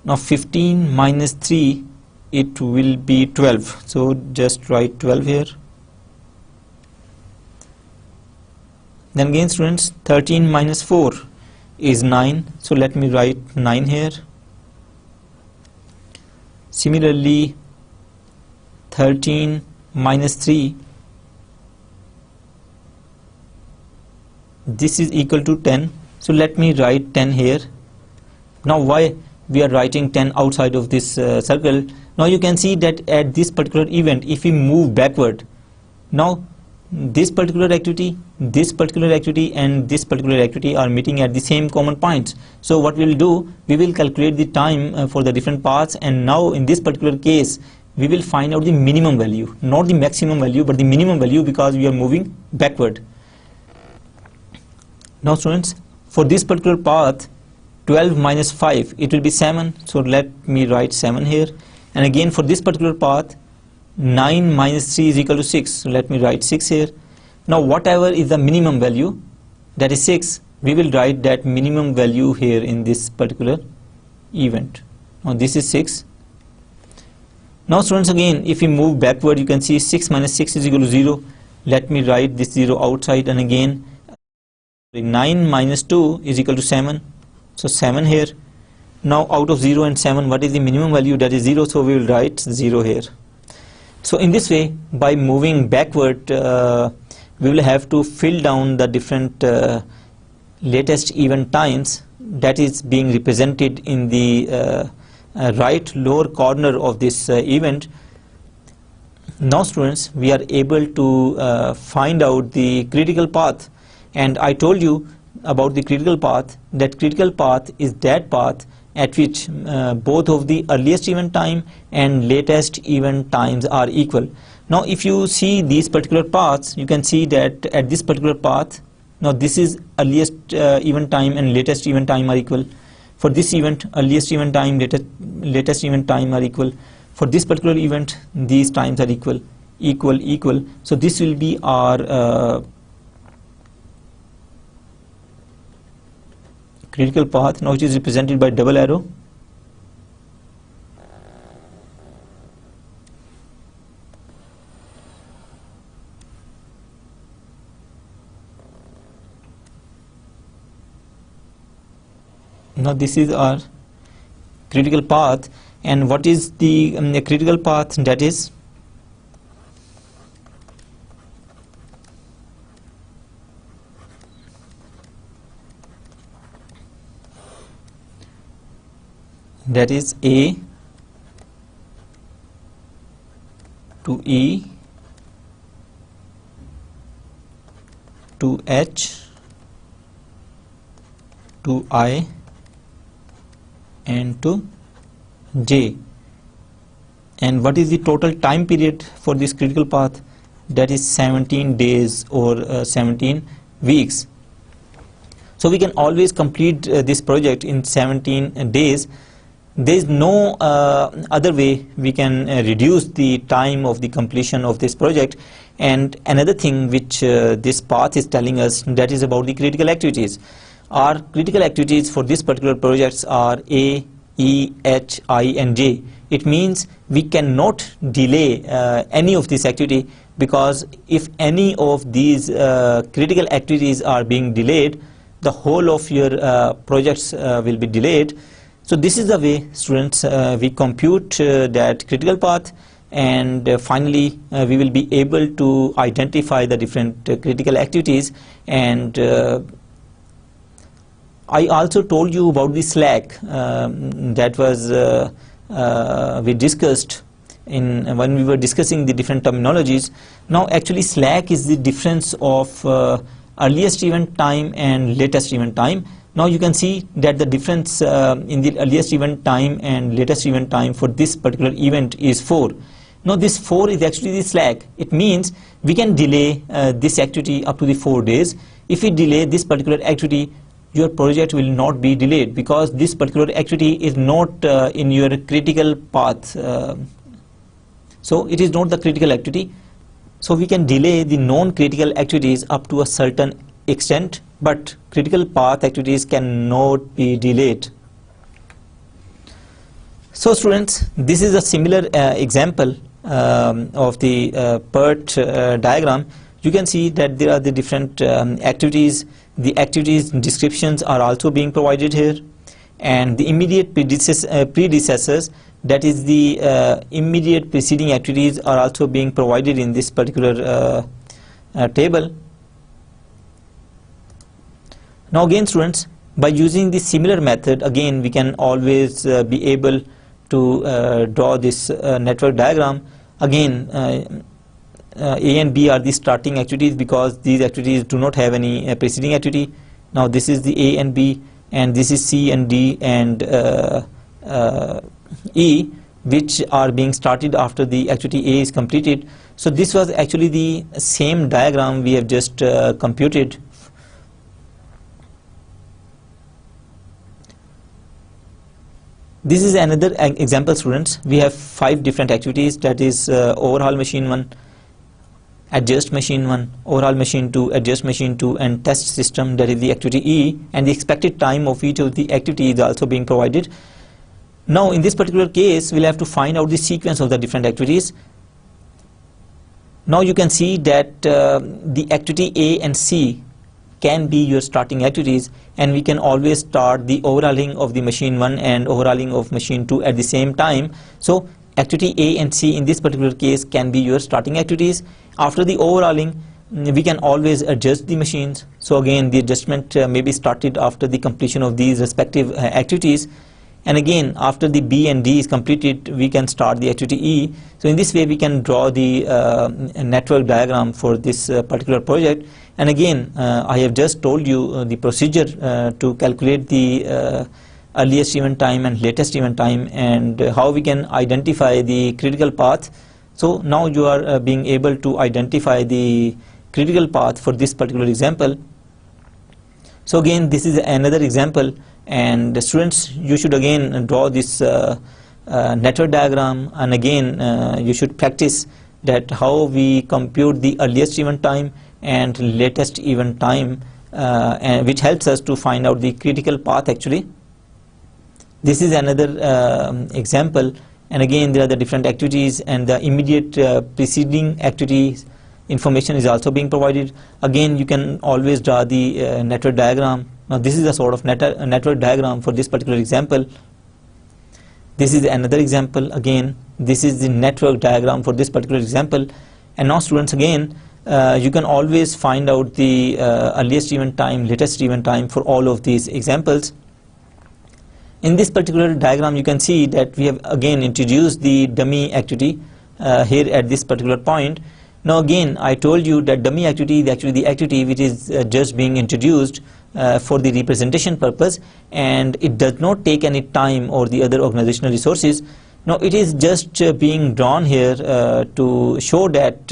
Now 15 minus 3, it will be 12. So just write 12 here. Then again students, 13 minus 4 is 9, so let me write 9 here. Similarly 13 minus 3, this is equal to 10, so let me write 10 here. Now why we are writing 10 outside of this circle? Now you can see that at this particular event, if we move backward, now this particular activity and this particular activity are meeting at the same common points. So what we will do, we will calculate the time for the different paths, and now in this particular case we will find out the minimum value, not the maximum value but the minimum value, because we are moving backward. Now students, for this particular path, 12 minus 5, it will be 7, so let me write 7 here. And again for this particular path, 9 minus 3 is equal to 6, so let me write 6 here. Now whatever is the minimum value, that is 6, we will write that minimum value here in this particular event. Now this is 6. Now students, again if we move backward, you can see 6 minus 6 is equal to 0. Let me write this 0 outside, and again 9 minus 2 is equal to 7, so 7 here. Now out of 0 and 7, what is the minimum value? That is 0, so we will write 0 here. So in this way, by moving backward, we will have to fill down the different latest event times that is being represented in the right lower corner of this event. Now students, we are able to find out the critical path, and I told you about the critical path. That critical path is that path at which both of the earliest event time and latest event times are equal. Now if you see these particular paths, you can see that at this particular path, now this is earliest event time and latest event time are equal. For this event, earliest event time, latest event time are equal. For this particular event, these times are equal. So this will be our critical path, now which is represented by double arrow. Now this is our critical path, and what is the critical path? That is A to E to H to I and to J. And what is the total time period for this critical path? That is 17 days or 17 weeks. So we can always complete this project in 17 days. There is no other way we can reduce the time of the completion of this project. And another thing which this path is telling us, that is about the critical activities. Our critical activities for this particular projects are A, E, H, I and J. It means we cannot delay any of this activity, because if any of these critical activities are being delayed, the whole of your projects will be delayed. So this is the way, students, we compute that critical path, and finally we will be able to identify the different critical activities. And I also told you about the slack that was we discussed when we were discussing the different terminologies. Now actually slack is the difference of earliest event time and latest event time. Now you can see that the difference in the earliest event time and latest event time for this particular event is 4. Now this 4 is actually the slack. It means we can delay this activity up to the 4 days. If we delay this particular activity, your project will not be delayed, because this particular activity is not in your critical path. So it is not the critical activity. So we can delay the non-critical activities up to a certain extent, but critical path activities cannot be delayed. So students, this is a similar example of the PERT diagram. You can see that there are the different activities. The activities descriptions are also being provided here, and the immediate predecessors, that is the immediate preceding activities, are also being provided in this particular table. Now again students, by using the similar method, again we can always be able to draw this network diagram. Again, A and B are the starting activities because these activities do not have any preceding activity. Now this is the A and B, and this is C and D and E, which are being started after the activity A is completed. So this was actually the same diagram we have just computed. This is another example students. We have 5 different activities, that is overhaul machine 1, adjust machine 1, overhaul machine 2, adjust machine 2, and test system, that is the activity E, and the expected time of each of the activity is also being provided. Now in this particular case, we'll have to find out the sequence of the different activities. Now you can see that the activity A and C can be your starting activities, and we can always start the overhauling of the machine 1 and overhauling of machine 2 at the same time. So activity A and C in this particular case can be your starting activities. After the overhauling, we can always adjust the machines. So again, the adjustment may be started after the completion of these respective activities. And again, after the B and D is completed, we can start the activity E. So in this way, we can draw the network diagram for this particular project. And again, I have just told you the procedure to calculate the earliest event time and latest event time, and how we can identify the critical path. So now you are being able to identify the critical path for this particular example. So again, this is another example, and students, you should again draw this network diagram, and again you should practice that how we compute the earliest event time and latest event time, and which helps us to find out the critical path actually. This is another example, and again there are the different activities, and the immediate preceding activities information is also being provided. Again, you can always draw the network diagram. Now this is a sort of network diagram for this particular example. This is another example. Again, this is the network diagram for this particular example. And now students, again you can always find out the earliest event time, latest event time for all of these examples. In this particular diagram, you can see that we have again introduced the dummy activity here at this particular point. Now again, I told you that dummy activity is actually the activity which is just being introduced for the representation purpose, and it does not take any time or the other organizational resources. Now it is just being drawn here to show that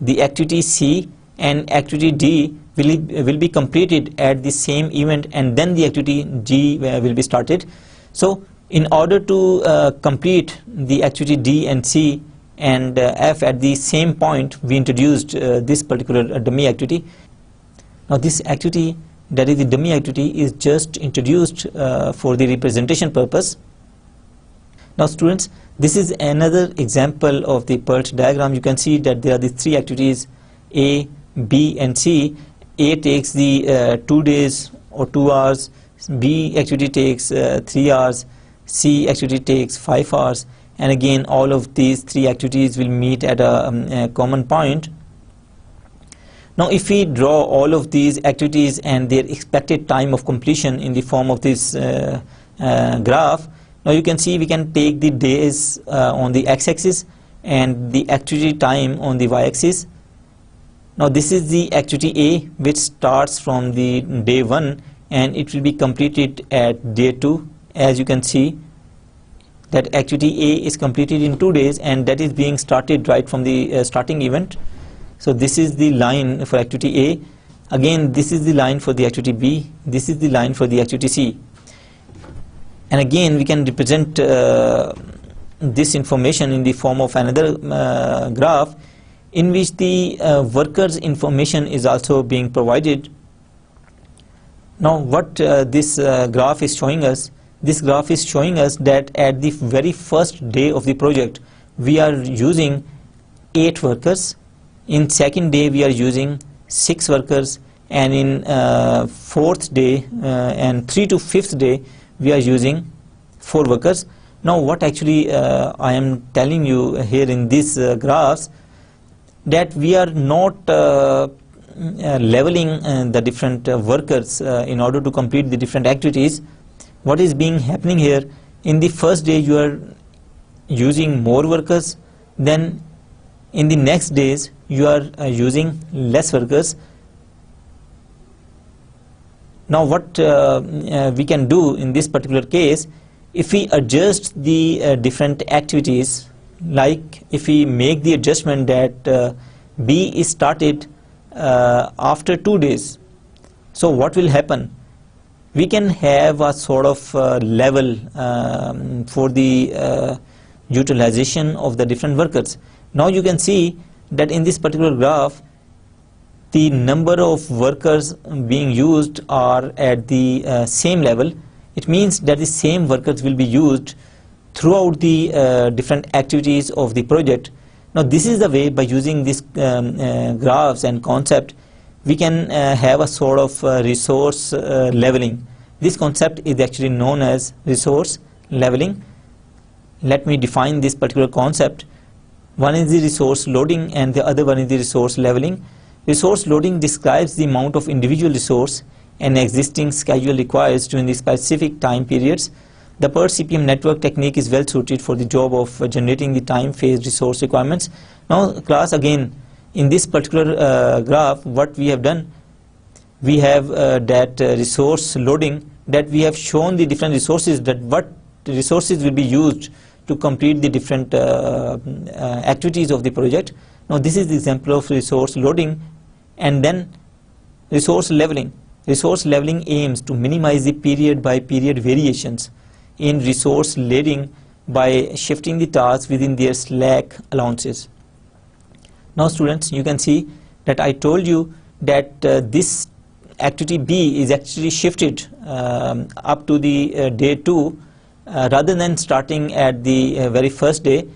the activity C and activity D will be completed at the same event, and then the activity G will be started. So in order to complete the activity D and C and F at the same point, we introduced this particular dummy activity. Now this activity, that is the dummy activity, is just introduced for the representation purpose. Now students, this is another example of the PERT diagram. You can see that there are the 3 activities A, B and C. A takes the 2 days or 2 hours, B activity takes 3 hours, C activity takes 5 hours, and again all of these 3 activities will meet at a common point. Now if we draw all of these activities and their expected time of completion in the form of this graph, now you can see we can take the days on the x-axis and the activity time on the y-axis. Now this is the activity A, which starts from the day 1 and it will be completed at day 2. As you can see that activity A is completed in 2 days, and that is being started right from the starting event. So this is the line for activity A. Again, this is the line for the activity B. This is the line for the activity C. And again, we can represent this information in the form of another graph, in which the workers information is also being provided. Now what this graph is showing us, this graph is showing us that at the very first day of the project we are using 8 workers, in second day we are using 6 workers, and in 4th day and 3 to 5th day we are using 4 workers. Now what actually I am telling you here in these graphs, that we are not leveling the different workers in order to complete the different activities. What is being happening here, in the first day you are using more workers, then in the next days you are using less workers. Now what we can do in this particular case, if we adjust the different activities, like if we make the adjustment that B is started after 2 days, so what will happen? We can have a sort of level for the utilization of the different workers. Now you can see that in this particular graph, the number of workers being used are at the same level. It means that the same workers will be used throughout the different activities of the project. Now this is the way, by using these graphs and concept, we can have a sort of resource leveling. This concept is actually known as resource leveling. Let me define this particular concept. One is the resource loading and the other one is the resource leveling. Resource loading describes the amount of individual resource an existing schedule requires during the specific time periods. The per CPM network technique is well suited for the job of generating the time phase resource requirements. Now class, again in this particular graph, what we have done, we have that resource loading, that we have shown the different resources, that what resources will be used to complete the different activities of the project. Now this is the example of resource loading. And then resource leveling. Resource leveling aims to minimize the period by period variations in resource loading by shifting the tasks within their slack allowances. Now students, you can see that I told you that this activity B is actually shifted up to the day 2 rather than starting at the very first day.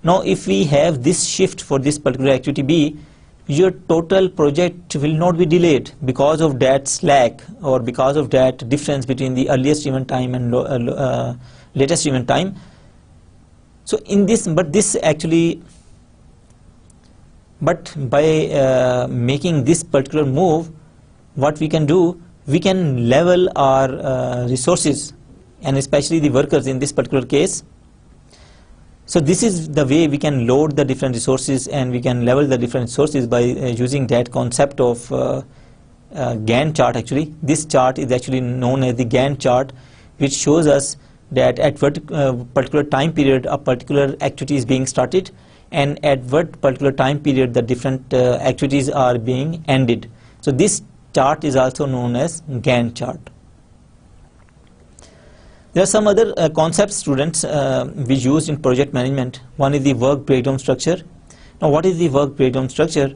Now if we have this shift for this particular activity B, your total project will not be delayed because of that slack or because of that difference between the earliest event time and latest event time. So in this, but by making this particular move, what we can do, we can level our resources and especially the workers in this particular case. So this is the way we can load the different resources and we can level the different resources by using that concept of Gantt chart. Actually, this chart is actually known as the Gantt chart, which shows us that at what particular time period a particular activity is being started and at what particular time period the different activities are being ended. So this chart is also known as Gantt chart. There are some other concepts, students, we used in project management. One is the work breakdown structure. Now what is the work breakdown structure?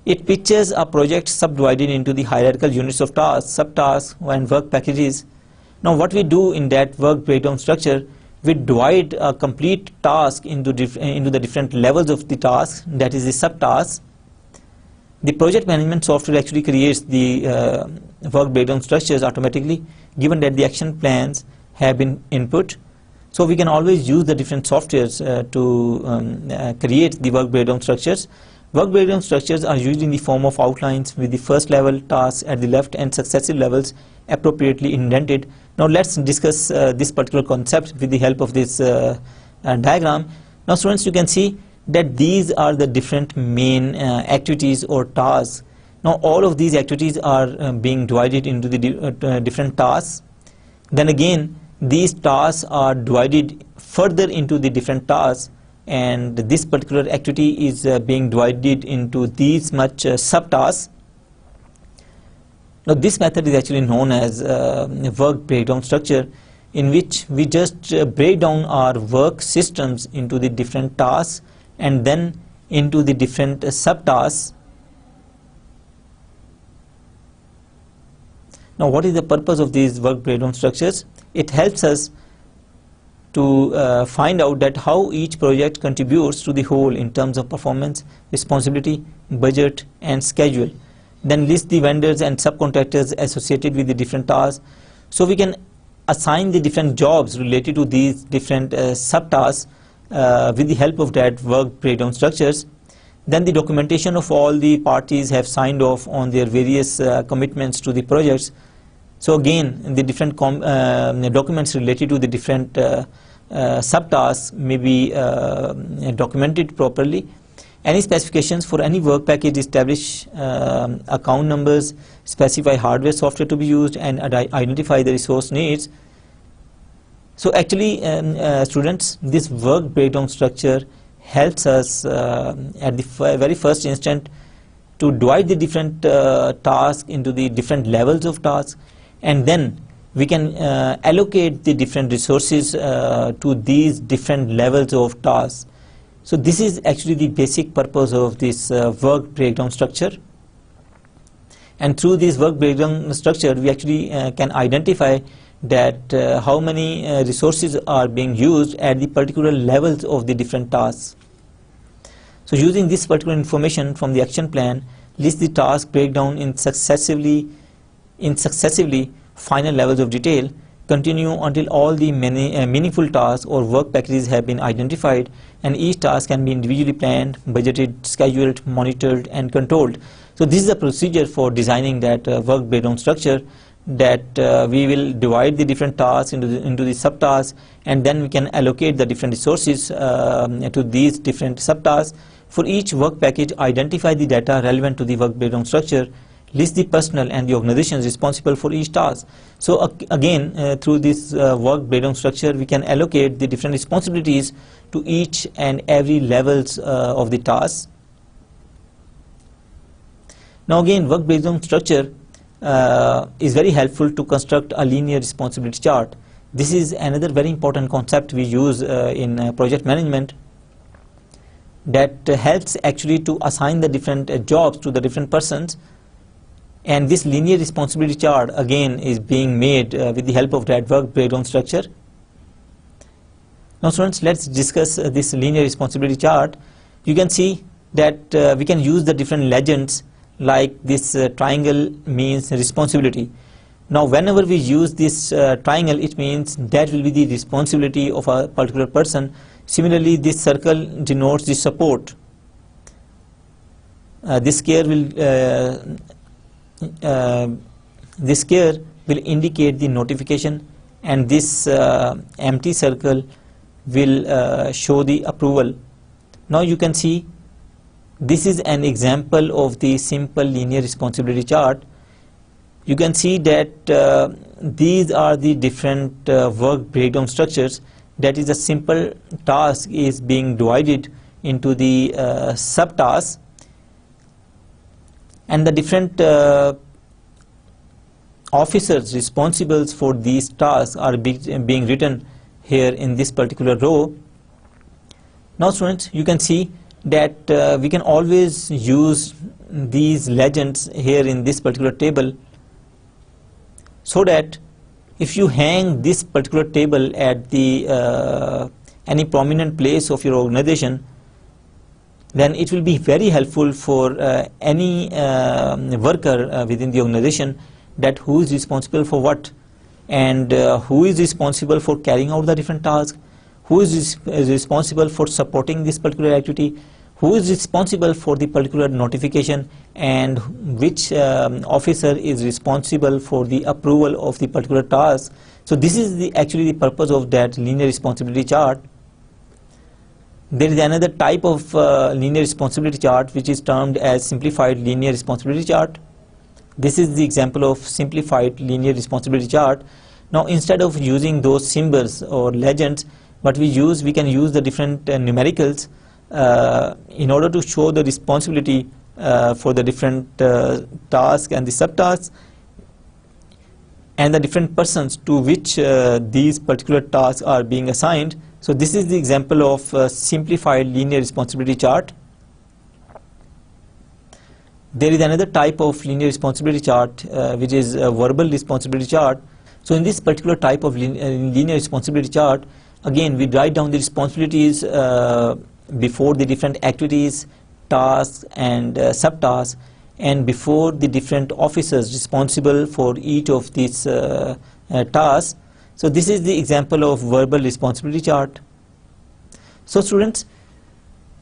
It pictures a project subdivided into the hierarchical units of tasks, subtasks and work packages. Now what we do in that work breakdown structure, we divide a complete task into the different levels of the task, that is the subtasks. The project management software actually creates the work breakdown structures automatically, given that the action plans have been input. So we can always use the different softwares to create the work breakdown structures. Work breakdown structures are used in the form of outlines with the first level tasks at the left and successive levels appropriately indented. Now let's discuss this particular concept with the help of this diagram. Now students, you can see that these are the different main activities or tasks. Now all of these activities are being divided into the different tasks. Then again, these tasks are divided further into the different tasks, and this particular activity is being divided into these much subtasks. Now this method is actually known as work breakdown structure, in which we just break down our work systems into the different tasks and then into the different subtasks. Now, what is the purpose of these work breakdown structures? It helps us to find out that how each project contributes to the whole in terms of performance, responsibility, budget and schedule. Then list the vendors and subcontractors associated with the different tasks. So we can assign the different jobs related to these different subtasks with the help of that work breakdown structures. Then the documentation of all the parties have signed off on their various commitments to the projects. So again, the different documents related to the different subtasks may be documented properly. Any specifications for any work package establish account numbers, specify hardware, software to be used, and identify the resource needs. So actually, students, this work breakdown structure helps us at the very first instant to divide the different tasks into the different levels of tasks, and then we can allocate the different resources to these different levels of tasks. So this is actually the basic purpose of this work breakdown structure. And through this work breakdown structure, we actually can identify that how many resources are being used at the particular levels of the different tasks. So using this particular information from the action plan, list the task breakdown in successively final levels of detail, continue until all the meaningful tasks or work packages have been identified, and each task can be individually planned, budgeted, scheduled, monitored and controlled. So this is a procedure for designing that work breakdown structure, that we will divide the different tasks into the subtasks, and then we can allocate the different resources to these different subtasks. For each work package, identify the data relevant to the work breakdown structure, list the personnel and the organizations responsible for each task. So again, through this work breakdown structure, we can allocate the different responsibilities to each and every levels of the task. Now again, work breakdown structure is very helpful to construct a linear responsibility chart. This is another very important concept we use in project management, that helps actually to assign the different jobs to the different persons. And this linear responsibility chart again is being made with the help of that work breakdown structure. Now students, let's discuss this linear responsibility chart. You can see that we can use the different legends, like this triangle means responsibility. Now whenever we use this triangle, it means that will be the responsibility of a particular person. Similarly, this circle denotes the support. This square will indicate the notification, and this empty circle will show the approval. Now you can see this is an example of the simple linear responsibility chart. You can see that these are the different work breakdown structures. That is, a simple task is being divided into the subtasks, and the different officers responsible for these tasks are being written here in this particular row. Now students, you can see that we can always use these legends here in this particular table, so that if you hang this particular table at the any prominent place of your organization, then it will be very helpful for any worker within the organization, that who is responsible for what, and who is responsible for carrying out the different tasks, who is responsible for supporting this particular activity, who is responsible for the particular notification, and which officer is responsible for the approval of the particular task. So this is actually the purpose of that linear responsibility chart. There is another type of linear responsibility chart which is termed as simplified linear responsibility chart. This is the example of simplified linear responsibility chart. Now instead of using those symbols or legends, what we can use the different numericals in order to show the responsibility for the different tasks and the subtasks, and the different persons to which these particular tasks are being assigned. So this is the example of simplified linear responsibility chart. There is another type of linear responsibility chart which is a verbal responsibility chart. So in this particular type of linear responsibility chart, again we write down the responsibilities before the different activities, tasks and subtasks, and before the different officers responsible for each of these tasks. So this is the example of verbal responsibility chart. So students,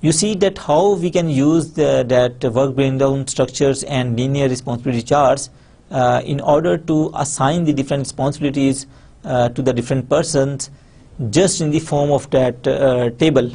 you see that how we can use that work breakdown structures and linear responsibility charts in order to assign the different responsibilities to the different persons just in the form of that table.